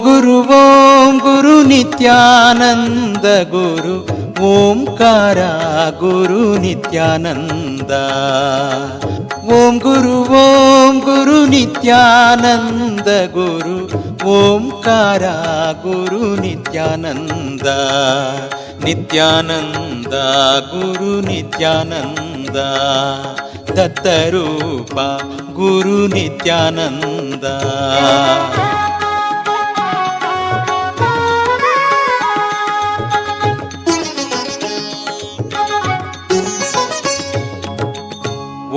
ಓಂ ಗುರು ನಿತ್ಯಾನಂದ ಗುರು ಓಂಕಾರ ಗುರು ನಿತ್ಯಾನಂದ. ಓಂ ಗುರು ನಿತ್ಯಾನಂದ ಗುರು ಓಂಕಾರ ಗುರು ನಿತ್ಯಾನಂದ. ನಿತ್ಯಾನಂದ ಗುರು ನಿತ್ಯಾನಂದ ದತ್ತರೂಪ ಗುರು ನಿತ್ಯಾನಂದ.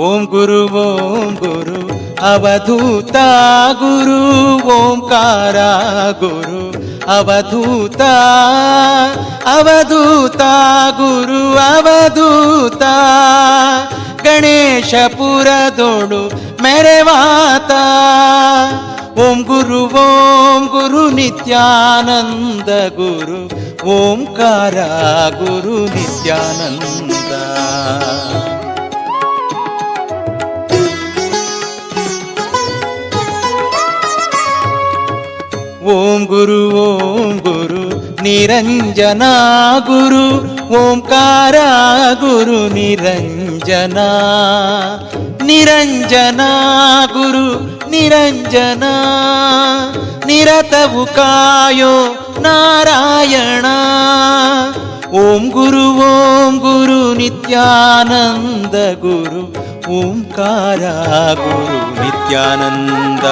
ಓಂ ಗುರು ಅವಧೂತ ಗುರು ಓಂಕಾರ ಗುರು ಅವಧೂತ ಅವಧೂತ ಗುರು ಅವಧೂತ. ಗಣೇಶಪುರದೋಡು ಮೆರೆವಾತ. ಓಂ ಗುರು ನಿತ್ಯಾನಂದ ಗುರು ಓಂಕಾರ ಗುರು ನಿತ್ಯಾನಂದ. ಓಂ ಗುರು ನಿರಂಜನ ಗುರು ಓಂಕಾರ ಗುರು ನಿರಂಜನ. ನಿರಂಜನ ಗುರು ನಿರಂಜನ ನಿರತವು ಕಾಯೋ ನಾರಾಯಣ. ಓಂ ಗುರು ನಿತ್ಯಾನಂದ ಗುರು ಓಂಕಾರ ಗುರು ನಿತ್ಯಾನಂದ.